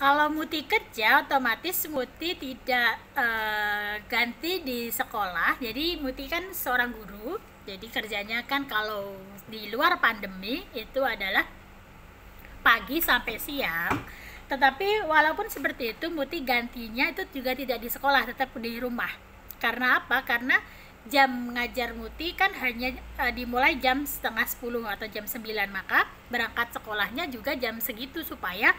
Kalau Muti kerja, otomatis Muti tidak ganti di sekolah. Jadi Muti kan seorang guru, jadi kerjanya kan kalau di luar pandemi itu adalah pagi sampai siang. Tetapi walaupun seperti itu, Muti gantinya itu juga tidak di sekolah, tetap di rumah. Karena apa? Karena jam mengajar Muti kan hanya dimulai jam setengah 10 atau jam 9, maka berangkat sekolahnya juga jam segitu supaya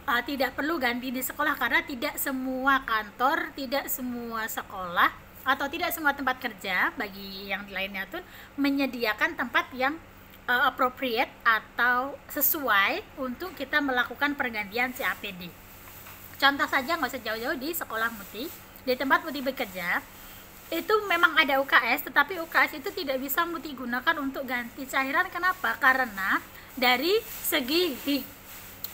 tidak perlu ganti di sekolah, karena tidak semua kantor, tidak semua sekolah, atau tidak semua tempat kerja bagi yang lainnya tuh menyediakan tempat yang appropriate atau sesuai untuk kita melakukan pergantian CAPD. Contoh saja, nggak usah jauh-jauh, di sekolah Muti, di tempat Muti bekerja, itu memang ada UKS, tetapi UKS itu tidak bisa Muti gunakan untuk ganti cairan. Kenapa? Karena dari segi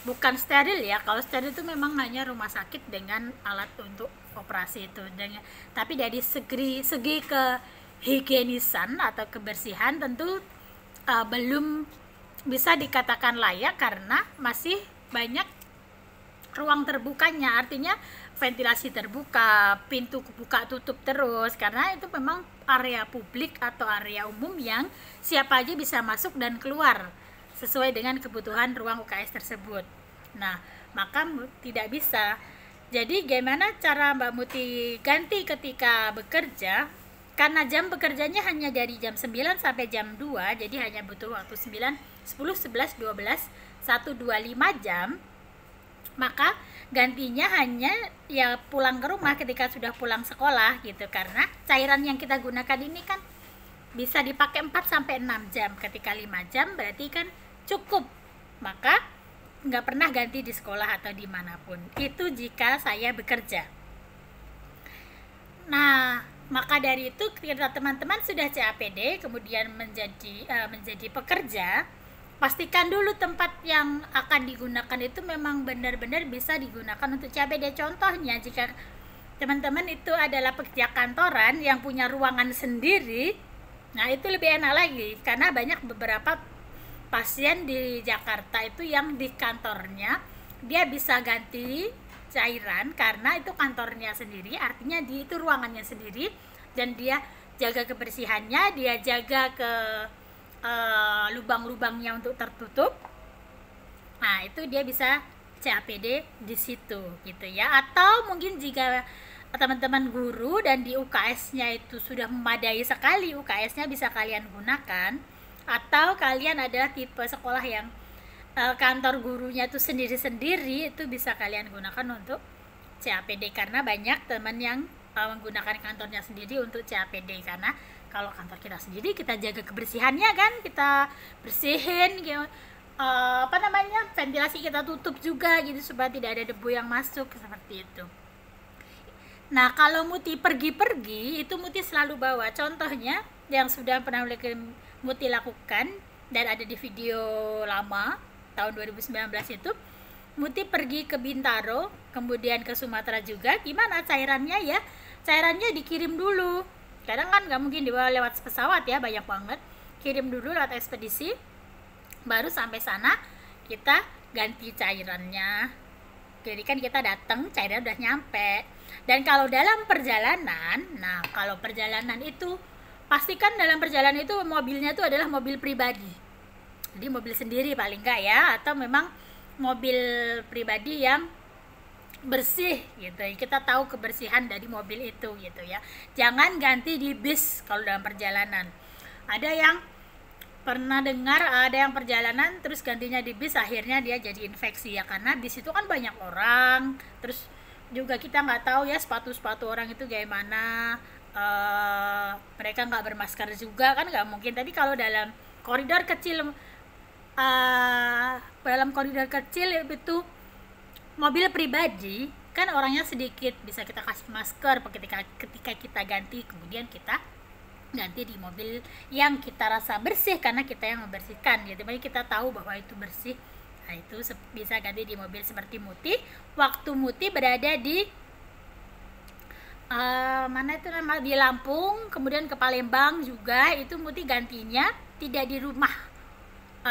bukan steril ya, kalau steril itu memang hanya rumah sakit dengan alat untuk operasi itu, tapi dari segi kehigienisan atau kebersihan tentu belum bisa dikatakan layak, karena masih banyak ruang terbukanya, artinya ventilasi terbuka, pintu buka tutup terus, karena itu memang area publik atau area umum yang siapa aja bisa masuk dan keluar sesuai dengan kebutuhan ruang UKS tersebut. Nah, maka tidak bisa. Jadi gimana cara Mbak Muti ganti ketika bekerja? Karena jam bekerjanya hanya dari jam 9 sampai jam 2, jadi hanya butuh waktu 9, 10, 11, 12, 1, 2, 5 jam. Maka gantinya hanya ya pulang ke rumah ketika sudah pulang sekolah gitu, karena cairan yang kita gunakan ini kan bisa dipakai 4 sampai 6 jam. Ketika 5 jam berarti kan cukup. Maka nggak pernah ganti di sekolah atau dimanapun. Itu jika saya bekerja. Nah, maka dari itu ketika teman-teman sudah CAPD kemudian menjadi pekerja, pastikan dulu tempat yang akan digunakan itu memang benar-benar bisa digunakan untuk CAPD. Contohnya, jika teman-teman itu adalah pekerja kantoran yang punya ruangan sendiri, nah itu lebih enak lagi, karena banyak beberapa pasien di Jakarta itu yang di kantornya dia bisa ganti cairan karena itu kantornya sendiri, artinya di itu ruangannya sendiri, dan dia jaga kebersihannya, dia jaga ke lubang-lubangnya untuk tertutup. Nah, itu dia bisa CAPD di situ gitu ya. Atau mungkin jika teman-teman guru dan di UKS-nya itu sudah memadai sekali, UKS-nya bisa kalian gunakan. Atau kalian adalah tipe sekolah yang kantor gurunya itu sendiri-sendiri, itu bisa kalian gunakan untuk CAPD, karena banyak teman yang menggunakan kantornya sendiri untuk CAPD. Karena kalau kantor kita sendiri, kita jaga kebersihannya kan, kita bersihin gitu, ventilasi kita tutup juga gitu supaya tidak ada debu yang masuk, seperti itu. Nah, kalau Muti pergi-pergi itu Muti selalu bawa, contohnya yang sudah pernah Muti lakukan dan ada di video lama tahun 2019 itu, Muti pergi ke Bintaro, kemudian ke Sumatera juga. Gimana cairannya ya? Cairannya dikirim dulu. Kadang kan nggak mungkin dibawa lewat pesawat ya, banyak banget. Kirim dulu lewat ekspedisi, baru sampai sana kita ganti cairannya. Jadi kan kita datang, cairan udah nyampe. Dan kalau dalam perjalanan, nah kalau perjalanan itu pastikan dalam perjalanan itu mobilnya itu adalah mobil pribadi. Jadi mobil sendiri paling enggak ya, atau memang mobil pribadi yang bersih gitu. Kita tahu kebersihan dari mobil itu gitu ya. Jangan ganti di bis kalau dalam perjalanan. Ada yang pernah dengar ada yang perjalanan terus gantinya di bis, akhirnya dia jadi infeksi ya, karena bis itu kan banyak orang, terus juga kita nggak tahu ya sepatu orang itu gimana, mereka nggak bermasker juga kan, nggak mungkin. Tapi kalau dalam koridor kecil itu mobil pribadi kan orangnya sedikit, bisa kita kasih masker ketika kita ganti, kemudian kita ganti di mobil yang kita rasa bersih karena kita yang membersihkan gitu. Jadi kita tahu bahwa itu bersih. Nah, itu bisa ganti di mobil seperti Muti. Waktu Muti berada di di Lampung, kemudian ke Palembang juga, itu Muti gantinya tidak di rumah.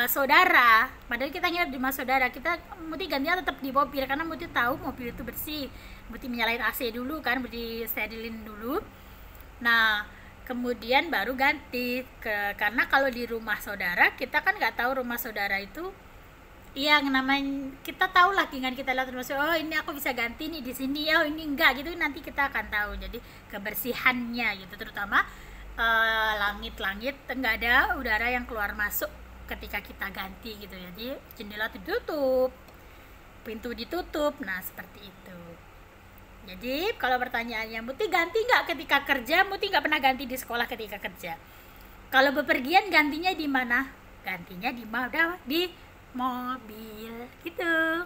saudara, padahal kita nginep di rumah saudara. Kita Muti gantinya tetap di mobil karena Muti tahu mobil itu bersih. Muti menyalain AC dulu kan, Muti sterilin dulu. Nah, kemudian baru ganti karena kalau di rumah saudara kita kan nggak tahu rumah saudara itu yang namanya, kita tahu lah dengan kita lihat rumah saudara, oh ini aku bisa ganti nih di sini, oh ini enggak gitu, nanti kita akan tahu. Jadi kebersihannya gitu, terutama langit-langit nggak ada udara yang keluar masuk ketika kita ganti gitu. Jadi jendela ditutup, pintu ditutup, nah seperti itu. Jadi kalau pertanyaannya, Muti ganti nggak ketika kerja? Muti nggak pernah ganti di sekolah ketika kerja. Kalau bepergian gantinya di mana? Gantinya di mobil gitu.